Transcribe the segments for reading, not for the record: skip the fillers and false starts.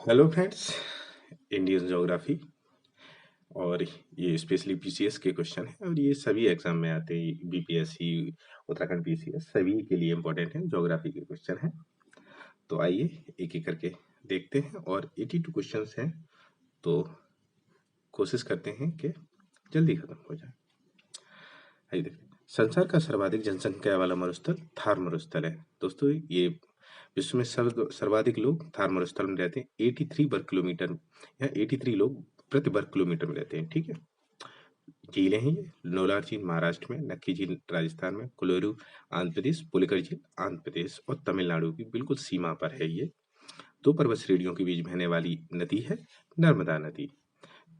Hello friends, Indian geography और ये specially PCS के क्वेश्चन है और ये सभी एग्जाम में आते हैं। बीपीएससी, उत्तराखंड पीसीएस सभी के लिए इम्पोर्टेंट है, ज्योग्राफी के क्वेश्चन है। तो आइए एक एक करके देखते हैं और 82 क्वेश्चंस हैं, तो कोशिश करते हैं कि जल्दी खत्म हो जाए। आइए देखते हैं। संसार का सर्वाधिक जनसंख्या वाला मरुस्थल थार मरुस्थल है। दोस्तों, ये विश्व में सर्वाधिक लोग थार मरुस्थल में रहते हैं। 83 वर्ग किलोमीटर या 83 लोग प्रति वर्ग किलोमीटर में रहते हैं। ठीक है। झीलें हैं ये लोलार झील महाराष्ट्र में, नक्की झील राजस्थान में, कोलोरू आंध्र प्रदेश, पुलिकर झील आंध्र प्रदेश और तमिलनाडु की बिल्कुल सीमा पर है। ये दो पर्वत श्रेणियों के बीच बहने वाली नदी है, नर्मदा नदी।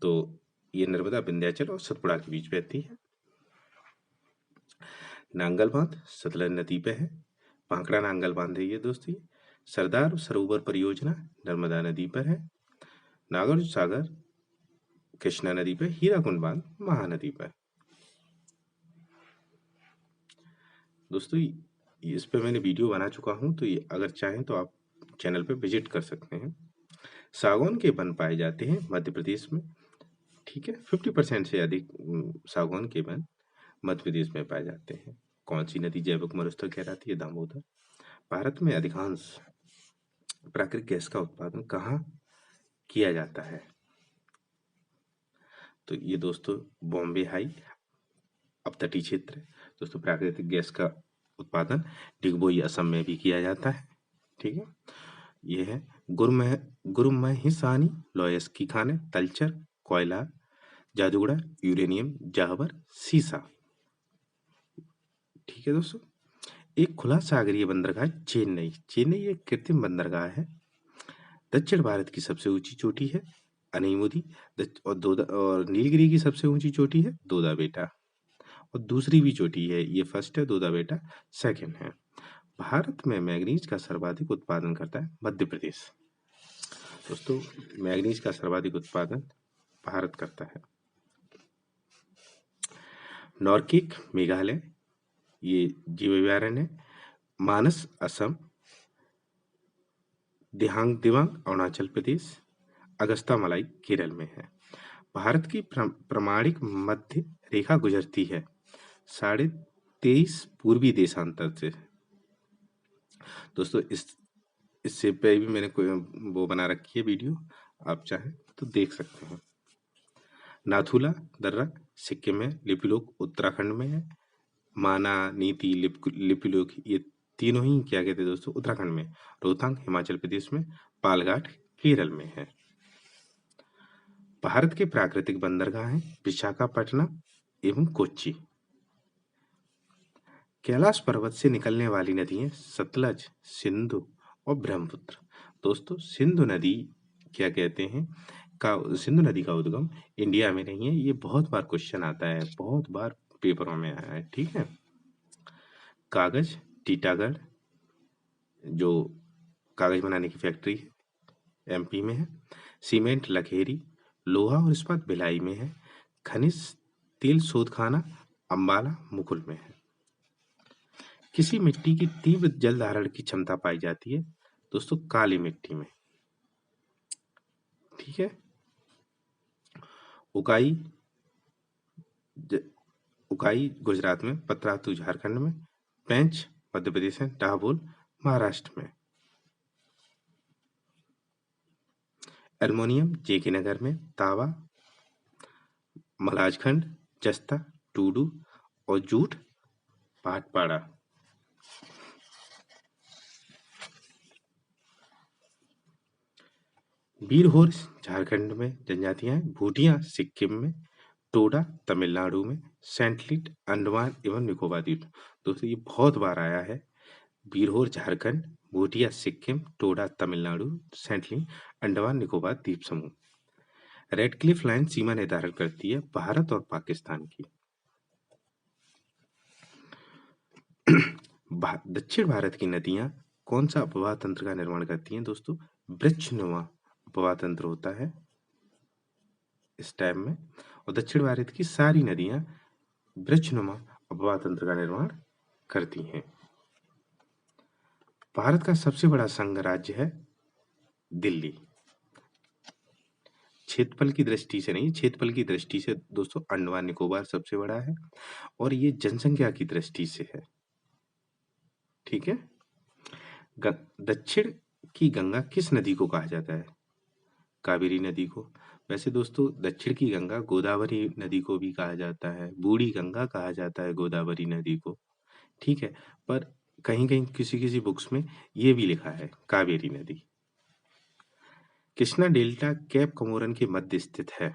तो ये नर्मदा विंध्याचल और सतपुड़ा के बीच बहती है। नांगल बांध सतलज नदी पे है। पांकड़ा नांगल बांध है ये दोस्तों। ये सरदार सरोवर परियोजना नर्मदा नदी पर है। नागार्जुन सागर कृष्णा नदी पर, हीराकुंड बांध महानदी पर। दोस्तों, इस पे मैंने वीडियो बना चुका हूं, तो ये अगर चाहें तो आप चैनल पे विजिट कर सकते हैं। सागौन के वन पाए जाते हैं मध्य प्रदेश में। ठीक है, 50% से अधिक सागौन के वन मध्य प्रदेश में पाए जाते हैं। कौन सी नदी जैविक मरुस्थल कहलाती है? दामोदर। भारत में अधिकांश प्राकृतिक गैस का उत्पादन कहाँ किया जाता है? तो ये दोस्तों बॉम्बे हाई अपतटीय क्षेत्र है। दोस्तों, प्राकृतिक गैस का उत्पादन डिगबोई असम में भी किया जाता है। ठीक है। ये है गुरुमय हिसानी, लॉयस की खाने, तलचर, कोयला, जादूगड़ा, यूरेनियम, जाहवर, सीसा। ठीक है दोस्तों। एक खुला सागरीय बंदरगाह चेन्नई। चेन्नई एक कृत्रिम बंदरगाह है। दक्षिण भारत की सबसे ऊंची चोटी है अनीमुदी। और नीलगिरी की सबसे ऊंची चोटी है दोदा बेटा। और दूसरी भी चोटी है, ये फर्स्ट है, दोदा बेटा सेकंड है। भारत में मैग्नीज का सर्वाधिक उत्पादन करता है मध्य प्रदेश। दोस्तों, मैग्नीज का सर्वाधिक उत्पादन भारत करता है। नॉर्किक मेघालय, ये जीव अभयारण्य है। मानस असम, दिबांग अरुणाचल प्रदेश, अगस्ता मलाई केरल में है। भारत की प्रमाणिक मध्य रेखा गुजरती है 23.5 पूर्वी देशांतर से। दोस्तों, इससे पे भी मैंने कोई वो बना रखी है वीडियो, आप चाहें तो देख सकते हैं। नाथुला दर्रा सिक्किम में, लिपुलेख उत्तराखंड में है। माना, नीति, लिपुलेख ये तीनों ही क्या कहते हैं दोस्तों? उत्तराखंड में। रोहतांग हिमाचल प्रदेश में, पालघाट केरल में है। भारत के प्राकृतिक बंदरगाह हैं विशाखापट्टनम एवं कोच्चि। कैलाश पर्वत से निकलने वाली नदियां सतलज, सिंधु और ब्रह्मपुत्र। दोस्तों, सिंधु नदी क्या कहते हैं सिंधु नदी का उद्गम इंडिया में नहीं है। ये बहुत बार क्वेश्चन आता है, बहुत बार पेपरों में आया है। ठीक है। कागज टीटागढ़, जो कागज बनाने की फैक्ट्री है, एमपी में है। सीमेंट लखेरी, लोहा और इस्पात भिलाई में है। खनिज तेल शोधखाना अंबाला मुकुल में है। किसी मिट्टी की तीव्र जल धारण की क्षमता पाई जाती है दोस्तों? काली मिट्टी में। ठीक है। उकाई उकाई गुजरात में, पतरातू झारखंड में, पेंच मध्य प्रदेश में, डाबोल महाराष्ट्र में। एल्युमिनियम जेके नगर में, तावा मलाजखंड, जस्ता टूडू और जूट भाटपाड़ा। बीरहोर झारखंड में जनजातियां, भूटिया सिक्किम में, टोडा तमिलनाडु में, सेंटलिट अंडमान एवं निकोबार द्वीप। दोस्तों, ये बहुत बार आया है। बीरहोर झारखंड, भूटिया सिक्किम, टोडा तमिलनाडु, सेंटलिट अंडमान निकोबार द्वीप समूह। रेड क्लिफ लाइन सीमा निर्धारण करती है भारत और पाकिस्तान की। दक्षिण भारत की नदियां कौन सा अपवाह तंत्र का निर्माण करती हैं दोस्तों? वृक्षनुमा अपवाह तंत्र होता है इस टाइम में। और दक्षिण भारत की सारी नदियां वृक्षनुमा अपवाह तंत्र का निर्माण करती हैं। भारत का सबसे बड़ा संघ राज्य है दिल्ली। क्षेत्रफल की दृष्टि से नहीं, क्षेत्रफल की दृष्टि से दोस्तों अंडमान निकोबार सबसे बड़ा है और ये जनसंख्या की दृष्टि से है। ठीक है। दक्षिण की गंगा किस नदी को कहा जाता है? कावेरी नदी को। वैसे दोस्तों दक्षिण की गंगा गोदावरी नदी को भी कहा जाता है, बूढ़ी गंगा कहा जाता है गोदावरी नदी को। ठीक है, पर कहीं कहीं किसी किसी बुक्स में ये भी लिखा है कावेरी नदी। कृष्णा डेल्टा कैप कमोरन के मध्य स्थित है।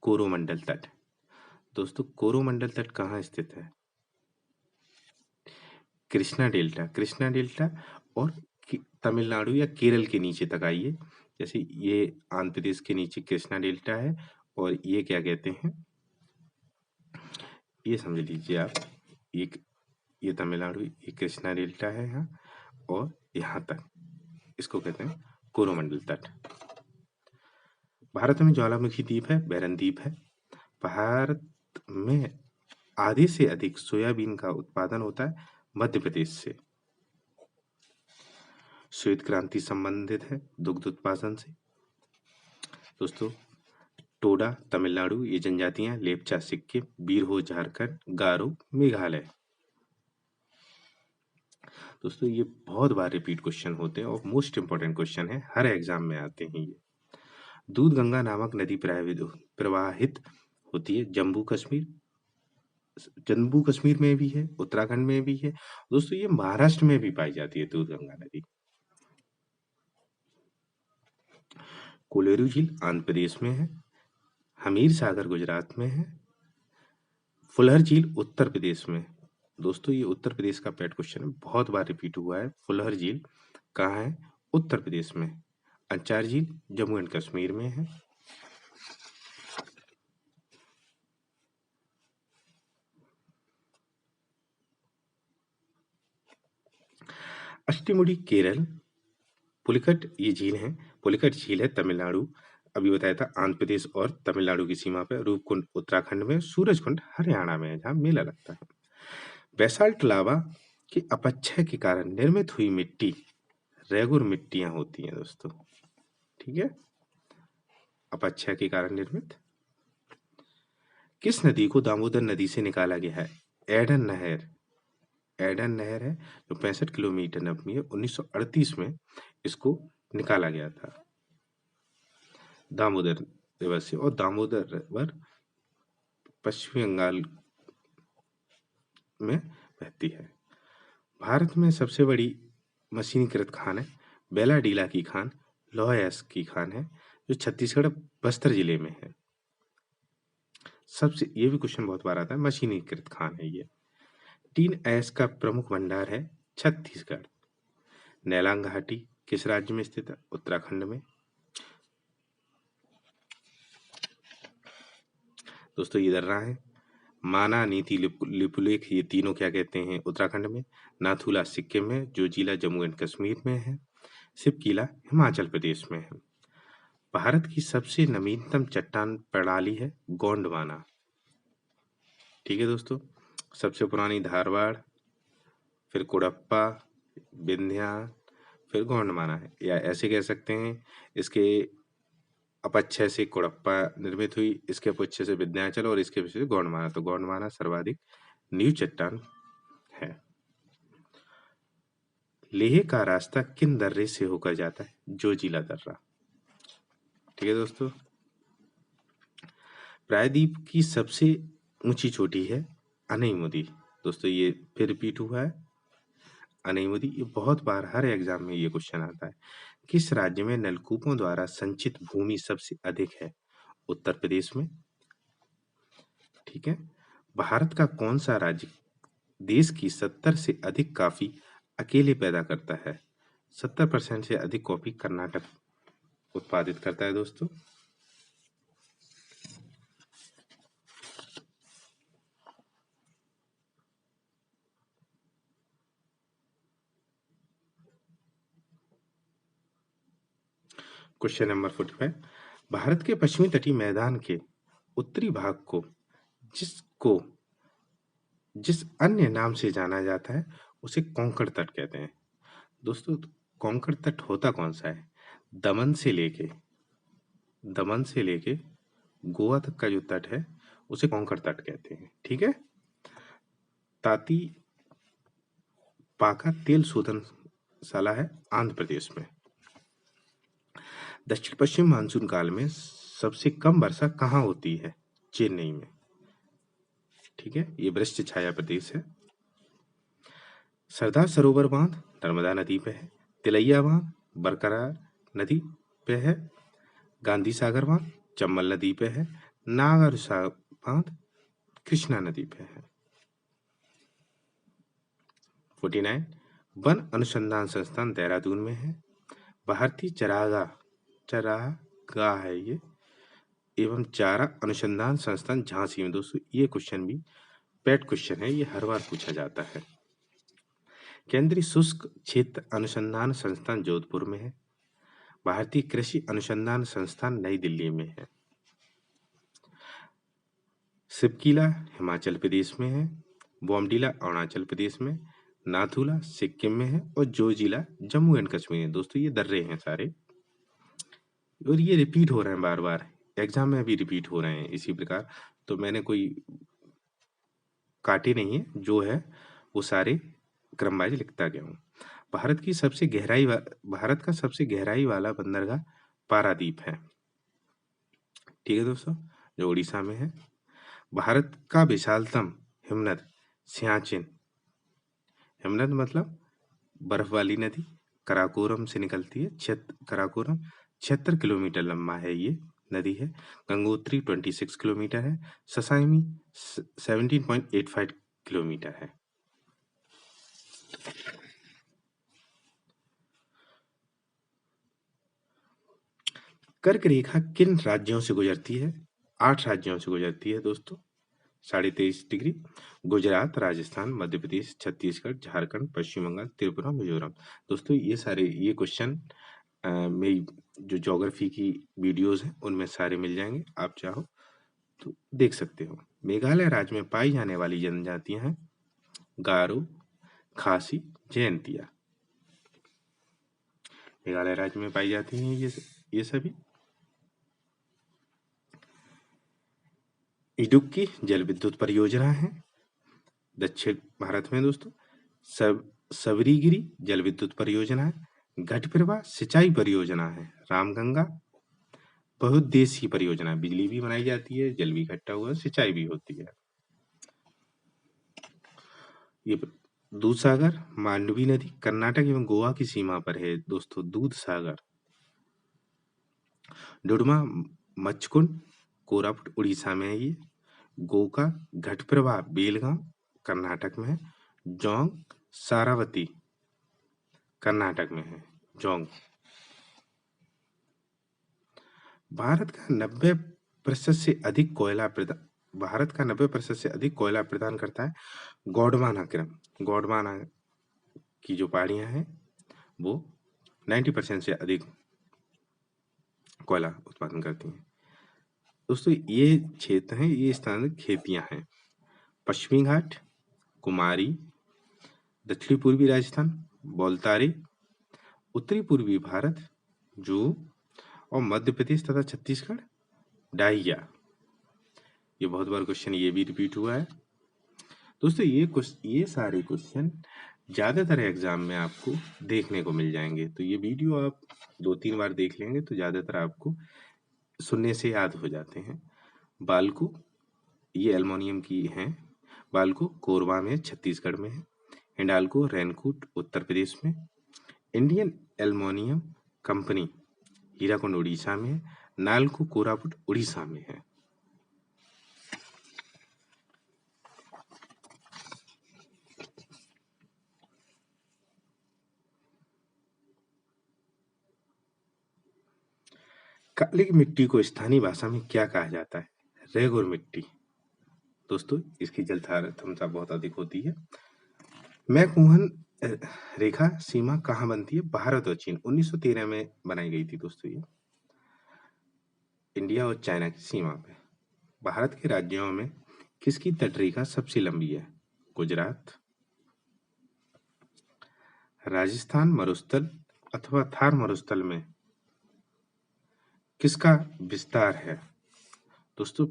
कोरोमंडल तट। दोस्तों कोरोमंडल तट कहाँ स्थित है? कृष्णा डेल्टा और तमिलनाडु या केरल के नीचे तक आइए। जैसे ये आंध्र प्रदेश के नीचे कृष्णा डेल्टा है और ये क्या कहते हैं, ये समझ लीजिए आप, ये तमिलनाडु, ये कृष्णा डेल्टा है यहाँ और यहाँ तक, इसको कहते हैं कोरोमंडल तट। भारत में ज्वालामुखी द्वीप है, बैरन द्वीप है। भारत में आधे से अधिक सोयाबीन का उत्पादन होता है मध्य प्रदेश से। श्वेत क्रांति संबंधित है दुग्ध उत्पादन से। दोस्तों टोडा तमिलनाडु, ये जनजातियां लेप्चा सिक्किम, बीरहो झारखंड, गारो मेघालय। दोस्तों ये बहुत बार रिपीट क्वेश्चन होते हैं और मोस्ट इंपोर्टेंट क्वेश्चन है, हर एग्जाम में आते हैं ये। दूध गंगा नामक नदी प्रवाहित होती है जम्मू कश्मीर में भी है, उत्तराखंड में भी है। दोस्तों ये महाराष्ट्र में भी पाई जाती है दूध गंगा नदी। कोलेरू झील आंध्र प्रदेश में है, हमीर सागर गुजरात में है, फुलहर झील उत्तर प्रदेश में। दोस्तों ये उत्तर प्रदेश का पेट क्वेश्चन है, बहुत बार रिपीट हुआ है। फुलहर झील कहाँ है? उत्तर प्रदेश में। अंचार झील जम्मू एंड कश्मीर में है। अष्टीमुडी केरल। पुलिकट ये झील है, पुलिकट झील है तमिलनाडु, अभी बताया था आंध्र प्रदेश और तमिलनाडु की सीमा पर। रूपकुंड उत्तराखंड में, सूरजकुंड हरियाणा में है जहाँ मेला लगता है। बेसाल्ट लावा के अपक्षय के कारण निर्मित हुई मिट्टी रेगुर मिट्टियां होती हैं दोस्तों। ठीक है, अपक्षय के कारण निर्मित। किस नदी को दामोदर नदी से निकाला गया है? एडन नहर। एडन नहर है जो 65 किलोमीटर लंबी है, 1938 में इसको निकाला गया था दामोदर रिवर से। और दामोदर रिवर पश्चिम बंगाल में बहती है। भारत में सबसे बड़ी मशीनीकृत खान है बेलाडीला की खान, लोहयस की खान है जो छत्तीसगढ़ बस्तर जिले में है। सबसे, ये भी क्वेश्चन बहुत बार आता है, मशीनीकृत खान है ये। टीन ऐश का प्रमुख भंडार है छत्तीसगढ़। नैलांग घाटी किस राज्य में स्थित है? उत्तराखंड में। दोस्तों ये दर्रा है। माना, नीति, लिपुलेख ये तीनों क्या कहते हैं? उत्तराखंड में। नाथुला सिक्किम में, जोजिला जम्मू एंड कश्मीर में है, सिपकिला हिमाचल प्रदेश में है। भारत की सबसे नवीनतम चट्टान प्रणाली है गोंडवाना। ठीक है दोस्तों, सबसे पुरानी धारवाड़, फिर कोडप्पा, विंध्या, फिर गोंडवाना है, या ऐसे कह सकते हैं इसके अपक्षय से कोडप्पा निर्मित हुई, इसके अपक्षय से विंध्याचल और इसके अपक्षय से गोंडवाना। तो गोंडवाना सर्वाधिक नीव चट्टान है। लेह का रास्ता किन दर्रे से होकर जाता है? जोजिला दर्रा। ठीक है दोस्तों, प्रायद्वीप की सबसे ऊंची चोटी है अनईमुदी। दोस्तों ये फिर रिपीट हुआ है अनईमुदी, ये बहुत बार हर एग्जाम में ये क्वेश्चन आता है। किस राज्य में नलकूपों द्वारा संचित भूमि सबसे अधिक है? उत्तर प्रदेश में। ठीक है, भारत का कौन सा राज्य देश की 70 से अधिक कॉफी अकेले पैदा करता है? 70% से अधिक कॉफी कर्नाटक उत्पादित करता है दोस्तों। क्वेश्चन नंबर 45, भारत के पश्चिमी तटीय मैदान के उत्तरी भाग को जिस अन्य नाम से जाना जाता है उसे कोंकण तट कहते हैं। दोस्तों कोंकण तट होता कौन सा है? दमन से लेके दमन से लेके गोवा तक का जो तट है उसे कोंकण तट कहते हैं। ठीक है। ताती पाका तेल शोधनशाला है आंध्र प्रदेश में। दक्षिण पश्चिम मानसून काल में सबसे कम वर्षा कहाँ होती है? चेन्नई में। ठीक है, ये वृक्ष छाया प्रदेश है। सरदार सरोवर बांध नर्मदा नदी पे है। तिलैया बांध बरकरार नदी पे है। गांधी सागर बांध चंबल नदी पे है। नागार्जुन बांध कृष्णा नदी पे है। 49 वन अनुसंधान संस्थान देहरादून में है। भारतीय चरागाह है ये एवं चारा अनुसंधान संस्थान झांसी में। दोस्तों ये क्वेश्चन भी पेट क्वेश्चन है, ये हर बार पूछा जाता है। केंद्रीय शुष्क क्षेत्र अनुसंधान संस्थान जोधपुर में है। भारतीय कृषि अनुसंधान संस्थान नई दिल्ली में है। सिपकिला हिमाचल प्रदेश में है। बोमडीला अरुणाचल प्रदेश में, नाथुला सिक्किम में है और जोजिला जम्मू एंड कश्मीर में। दोस्तों ये दर्रे हैं सारे और ये रिपीट हो रहे हैं बार बार, एग्जाम में भी रिपीट हो रहे हैं इसी प्रकार। तो मैंने कोई काटे नहीं है, जो है वो सारे क्रम वाइज लिखता गया हूँ। भारत का सबसे गहराई वाला बंदरगाह पारादीप है। ठीक है दोस्तों, जो उड़ीसा में है। भारत का विशालतम हिमनद सियाचिन। हिमनद मतलब बर्फ वाली नदी, कराकोरम से निकलती है। कराकोरम 76 किलोमीटर लंबा है, ये नदी है। गंगोत्री 26 किलोमीटर है। ससाइमी 17.85 किलोमीटर है। कर्क रेखा किन राज्यों से गुजरती है? 8 राज्यों से गुजरती है दोस्तों। 23.5 डिग्री। गुजरात, राजस्थान, मध्य प्रदेश, छत्तीसगढ़, झारखंड, पश्चिम बंगाल, त्रिपुरा, मिजोरम। दोस्तों ये क्वेश्चन मेरी जो ज्योग्राफी की वीडियोस हैं उनमें सारे मिल जाएंगे, आप चाहो तो देख सकते हो। मेघालय राज्य में पाई जाने वाली जनजातियां हैं गारो, खासी, जयंतिया। मेघालय राज्य में पाई जाती हैं ये सभी। इडुक्की जल विद्युत परियोजना है दक्षिण भारत में दोस्तों। सबरीगिरी जल विद्युत परियोजना है। घटप्रभा सिंचाई परियोजना है। रामगंगा बहुउद्देशीय परियोजना, बिजली भी बनाई जाती है, जल भी इकट्ठा हुआ, सिंचाई भी होती है। ये दूध सागर मांडवी नदी कर्नाटक एवं गोवा की सीमा पर है दोस्तों। दूध सागर। डुडमा मचकुंड कोरापुट उड़ीसा में है ये। गोका घटप्रभा बेलगांव कर्नाटक में है। जोंग सारावती कर्नाटक में है। जोंग। भारत का 90% से अधिक कोयला प्रदान करता है गोंडवाना क्रम। गोंडवाना की जो पहाड़ियां हैं वो 90% से अधिक कोयला उत्पादन करती हैं। दोस्तों ये क्षेत्र हैं, ये स्थान खेतियां हैं। पश्चिमी घाट, कुमारी, दक्षिणी पूर्वी राजस्थान बोलतारी, उत्तरी पूर्वी भारत जू और मध्य प्रदेश तथा छत्तीसगढ़ डाहिया। ये बहुत बार क्वेश्चन ये भी रिपीट हुआ है दोस्तों। ये सारे क्वेश्चन ज्यादातर एग्जाम में आपको देखने को मिल जाएंगे, तो ये वीडियो आप 2-3 बार देख लेंगे तो ज्यादातर आपको सुनने से याद हो जाते हैं। बालको ये एल्युमिनियम की हैं। बालको कोरबा में छत्तीसगढ़ में है। हिंडाल्को रेनकूट उत्तर प्रदेश में। Indian aluminium company Hirakud Orissa में है। नालको कोरापुट उड़ीसा में है। काली मिट्टी को स्थानीय भाषा में क्या कहा जाता है? रेगुर मिट्टी। दोस्तों इसकी जलधारता बहुत अधिक होती है। मैकमोहन रेखा सीमा कहाँ बनती है? भारत और चीन 1913 में बनाई गई थी दोस्तों। ये इंडिया और चाइना की सीमा पे। भारत के राज्यों में किसकी तटरेखा सबसे लंबी है? गुजरात, राजस्थान मरुस्थल अथवा थार मरुस्थल में किसका विस्तार है? दोस्तों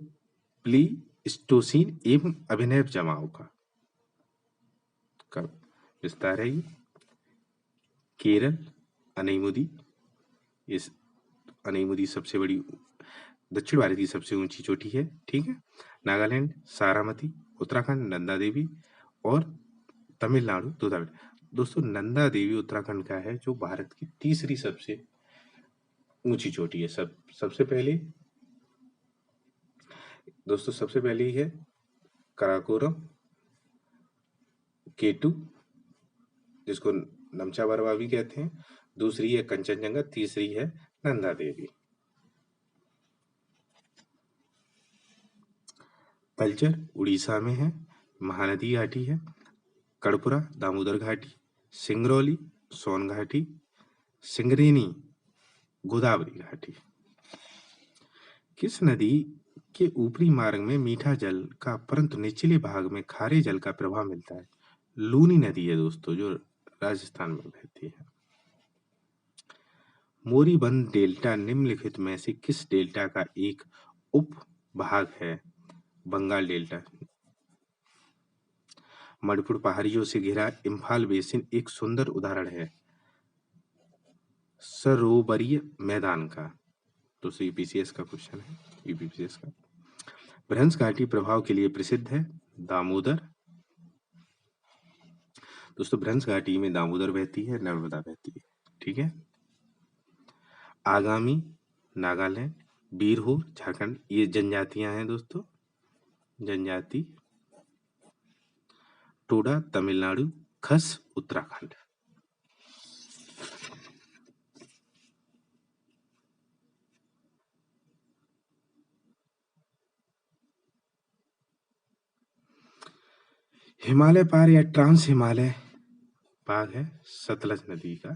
प्लीस्टोसीन एवं अभिनव जमाओ का विस्तार है ये। केरल अनईमुदी, इस अनईमुदी सबसे बड़ी दक्षिण भारत की सबसे ऊंची चोटी है, ठीक है। नागालैंड सारामती, उत्तराखंड नंदा देवी और तमिलनाडु दूधावती। दोस्तों नंदा देवी उत्तराखंड का है, जो भारत की तीसरी सबसे ऊंची चोटी है। सबसे पहले दोस्तों सबसे पहले ही है काराकोरम केटू, जिसको नमचा बरवा भी कहते हैं। दूसरी है कंचनजंगा, तीसरी है नंदा देवी। तलचर उड़ीसा में है। महानदी घाटी है। कड़पुरा दामोदर घाटी, सिंगरौली सोन घाटी, सिंगरेनी गोदावरी घाटी। किस नदी के ऊपरी मार्ग में मीठा जल का परंतु निचले भाग में खारे जल का प्रवाह मिलता है? लूनी नदी है दोस्तों, जो राजस्थान में बहती है। मोरीबंद डेल्टा निम्नलिखित में से किस डेल्टा का एक उप भाग है? बंगाल डेल्टा। मणिपुर पहाड़ियों से घिरा इम्फाल बेसिन एक सुंदर उदाहरण है सरोवरीय मैदान का। तो यूपीसीएस का क्वेश्चन है, यूपीसीएस का। भ्रंश घाटी प्रभाव के लिए प्रसिद्ध है? दामोदर। दोस्तों भ्रंश घाटी में दामोदर बहती है, नर्मदा बहती है, ठीक है। आगामी नागालैंड, बीरहोर झारखंड, ये जनजातियां हैं दोस्तों, जनजाति। टोडा तमिलनाडु, खस उत्तराखंड। हिमालय पार या ट्रांस हिमालय भाग है सतलज नदी का,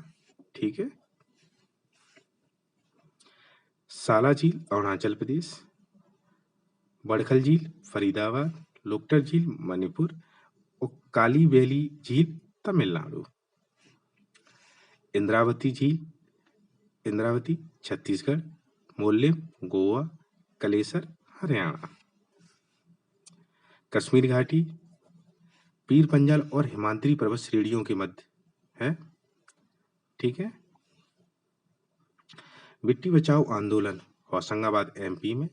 ठीक है। साला झील अरुणाचल प्रदेश, बड़खल झील फरीदाबाद, लोकटर झील मणिपुर और काली वैली झील तमिलनाडु। इंद्रावती झील, इंद्रावती छत्तीसगढ़, मोल्लेम गोवा, कलेसर हरियाणा। कश्मीर घाटी पीर पंजाल और हिमाद्री पर्वत श्रेणियों के मध्य है, ठीक है। बेटी बचाओ आंदोलन होशंगाबाद एमपी में।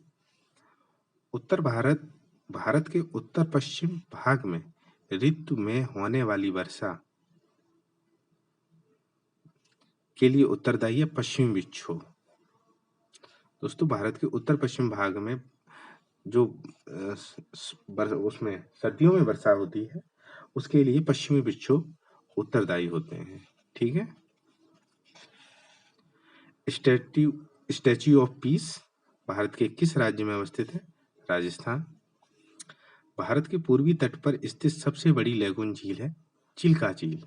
उत्तर भारत के उत्तर पश्चिम भाग में ऋतु में होने वाली वर्षा के लिए उत्तरदायी है पश्चिमी विक्षोभ। दोस्तों भारत के उत्तर पश्चिम भाग में जो उसमें सर्दियों में वर्षा होती है, उसके लिए पश्चिमी विक्षोभ उत्तरदायी होते हैं, ठीक है। स्टैच्यू ऑफ पीस भारत के किस राज्य में अवस्थित है? राजस्थान। भारत के पूर्वी तट पर स्थित सबसे बड़ी लैगून झील है चिल्का झील।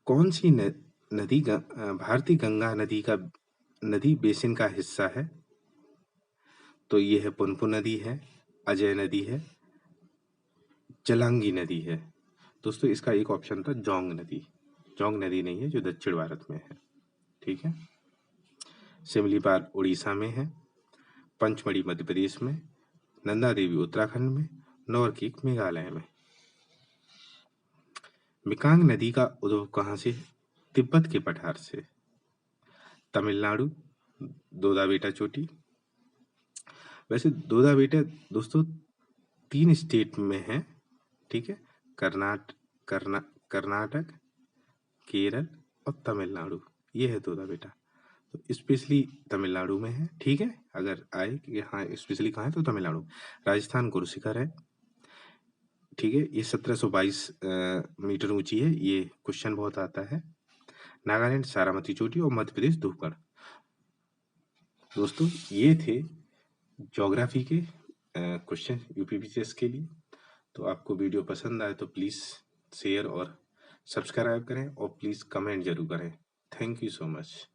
कौन सी नदी भारतीय गंगा नदी बेसिन का हिस्सा है? तो ये है पुनपुन नदी है, अजय नदी है, जलांगी नदी है। दोस्तों इसका एक ऑप्शन था जोंग नदी। जोंग नदी नहीं है, जो दक्षिण भारत में है, ठीक है। सिमलीपाल उड़ीसा में है, पंचमढ़ी मध्य प्रदेश में, नंदा देवी उत्तराखंड में, नौरकीक मेघालय में। मिकांग नदी का उद्भव कहाँ से? तिब्बत के पठार से। तमिलनाडु दोदा बेटा चोटी। वैसे दोदा बेटा दोस्तों 3 स्टेट में है, ठीक है। कर्नाटक, केरल और तमिलनाडु, ये है दोदा बेटा। तो स्पेशली तमिलनाडु में है, ठीक है। अगर आए कि हाँ स्पेशली कहाँ है तो तमिलनाडु। राजस्थान गुरु शिखर है, ठीक है। ये 1722 मीटर ऊंची है, ये क्वेश्चन बहुत आता है। नागालैंड सारामती चोटी और मध्य प्रदेश धूपगढ़। दोस्तों ये थे ज्योग्राफी के क्वेश्चन यूपीपीसीएस के लिए। तो आपको वीडियो पसंद आए तो प्लीज़ शेयर और सब्सक्राइब करें और प्लीज़ कमेंट जरूर करें। Thank you so much.